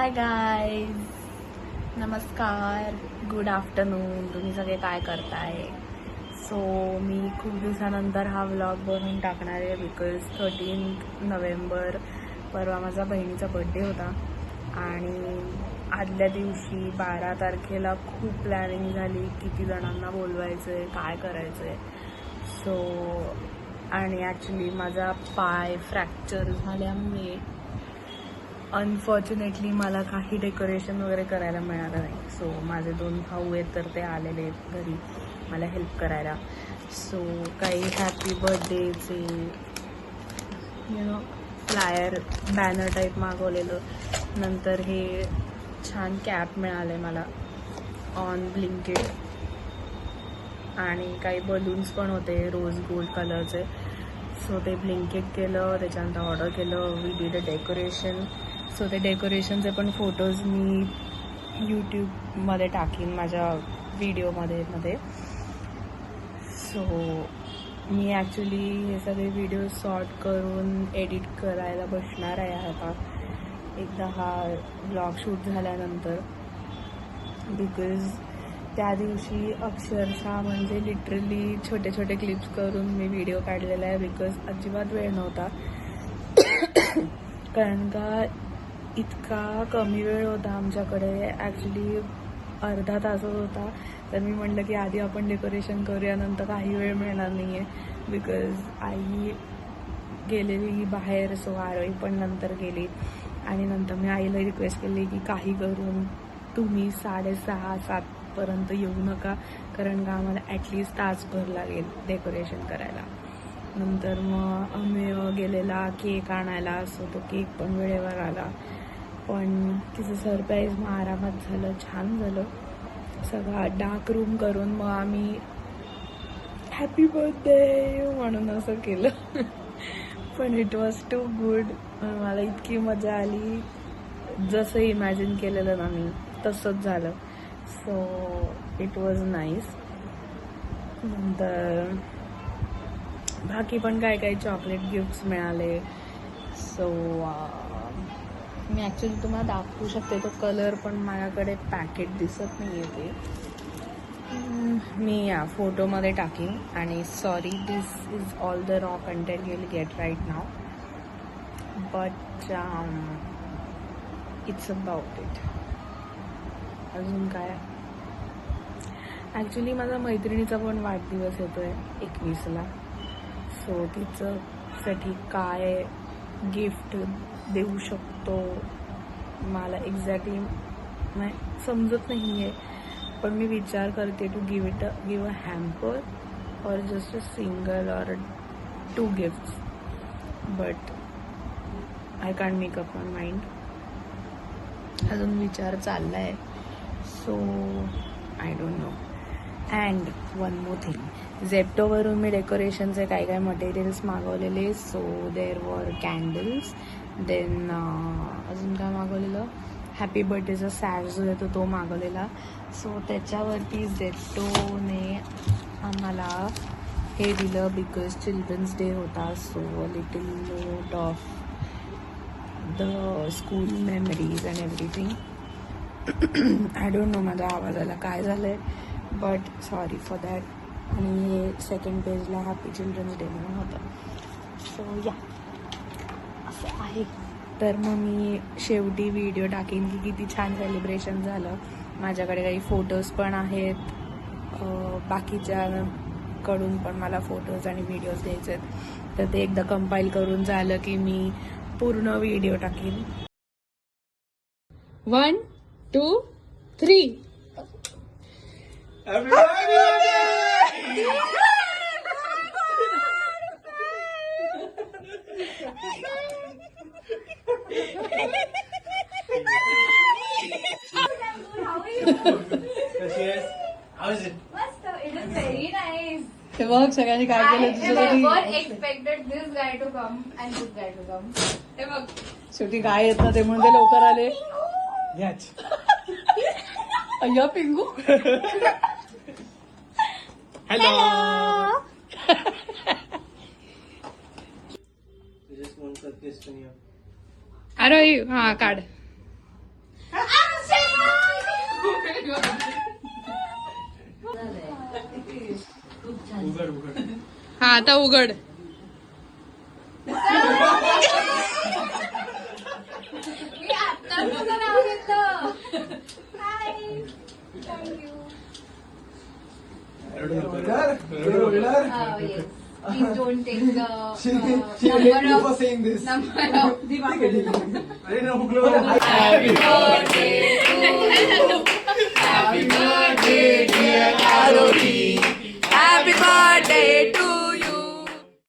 Hi guys, नमस्कार, good afternoon. तुम्ही सगळे काय करताय? सो मी खूप दिवसानंतर हा व्लॉग बनवून टाकणार आहे बिकॉज 13 नोव्हेंबर परवा माझा बहिणीचा बड्डे होता आणि आदल्या दिवशी 12 तारखेला खूप प्लॅनिंग झाली, किती जणांना बोलवायचं आहे, काय करायचं आहे. सो आणि ॲक्च्युली माझा पाय फ्रॅक्चर झाल्यामुळे अनफॉर्च्युनेटली मला काही डेकोरेशन वगैरे करायला मिळालं नाही. सो माझे 2 भाऊ आहेत तर ते आलेले आहेत घरी मला हेल्प करायला. सो काही हॅपी बर्थडेचे फ्लायर बॅनर टाईप मागवलेलं. नंतर हे छान कॅप मिळाले मला ऑन ब्लिंकिट आणि काही बलून्स पण होते रोज गोल्ड कलरचे. सो ते ब्लिंकिट केलं, त्याच्यानंतर ऑर्डर केलं. We did a decoration. So ते डेकोरेशनचे पण फोटोज मी यूट्यूबमध्ये टाकीन माझ्या व्हिडिओमध्ये. सो मी ॲक्च्युली हे सगळे व्हिडिओ सॉर्ट करून एडिट करायला बसणार आहे आता एकदा हा ब्लॉग शूट झाल्यानंतर. बिकॉज त्या दिवशी अक्षरशः म्हणजे लिटरली छोटे छोटे क्लिप्स करून मी व्हिडिओ काढलेला आहे बिकॉज अजिबात वेळ नव्हता. कारण का इतका कमी वेळ होता आमच्याकडे. ॲक्च्युली अर्धा तासच होता. तर मी म्हटलं की आधी आपण डेकोरेशन करूया, नंतर काही वेळ मिळणार नाही आहे बिकॉज आई गेलेली बाहेर. सो आरोही पण नंतर गेली आणि नंतर मी आईला रिक्वेस्ट केली की काही करून तुम्ही 6:30-7 येऊ नका, कारण का आम्हाला ॲटलिस्ट तासभर लागेल डेकोरेशन करायला. नंतर मग आम्ही गेलेला केक आणायला. सो तो केक पण वेळेवर आला. पण तिचं सरप्राईज मग आरामात झालं, छान झालं. सगळा डार्क रूम करून मग आम्ही हॅपी बर्थडे म्हणून असं केलं. पण इट वॉज टू गुड. मला इतकी मजा आली, जसं इमॅजिन केलेलं ना मी तसंच झालं. So it was nice. नंतर बाकी पण काय काय चॉकलेट गिफ्ट्स मिळाले. सो मी ॲक्च्युली तुम्हाला दाखवू शकते तो कलर, पण माझ्याकडे पॅकेट दिसत नाही आहे ते. मी या फोटोमध्ये टाकीन. आणि sorry, this is all the raw content you will get right now, but it's about it. अजून काय, ॲक्च्युली माझ्या मैत्रिणीचा पण वाढदिवस येतो आहे 21ला. सो तिच्यासाठी काय गिफ्ट देऊ शकतो मला एक्झॅक्टली समजत नाही आहे. पण मी विचार करते to give a hamper or just a single or 2 gifts, but I can't make up my mind. अजून विचार चालला आहे. So I don't know. And one more thing, झेप्टोवरून मी डेकोरेशनचे काय काय मटेरियल्स मागवलेले. So there were candles, then अजून काय मागवलेलं, हॅपी बर्थडेचा सॅश जो येतो तो मागवलेला. सो त्याच्यावरती झेप्टोने आम्हाला हे दिलं बिकॉज चिल्ड्रन्स डे होता. So little note of the school memories and everything. I don't no माझ्या आवाजाला काय झालं आहे, बट सॉरी फॉर दॅट. आणि हे सेकंड पेजला हॅपी चिल्ड्रन्स डे म्हणून होतं. सो या असं आहे. तर मग मी शेवटी व्हिडिओ टाकेन की किती छान सेलिब्रेशन झालं. माझ्याकडे काही फोटोज पण आहेत, बाकीच्याकडून पण मला फोटोज आणि व्हिडिओज घ्यायचे आहेत. तर ते एकदा कंपाईल करून झालं की मी पूर्ण व्हिडिओ टाकेन. 1, 2, 3. हे बघ सगळ्यांनी काय केलं तुझ्यासाठी. Expected this guy to come and this guy to come. हे बघ शेवटी काय येत ना ते म्हणून ते लवकर आले. अय्या पिंगू. हॅलो. अरे हा काढ. हा आता उघड. मी आता तुझं नाव घेतलं. हाय. Thank you. Yes. Please don't take the number of saying this. number of Happy birthday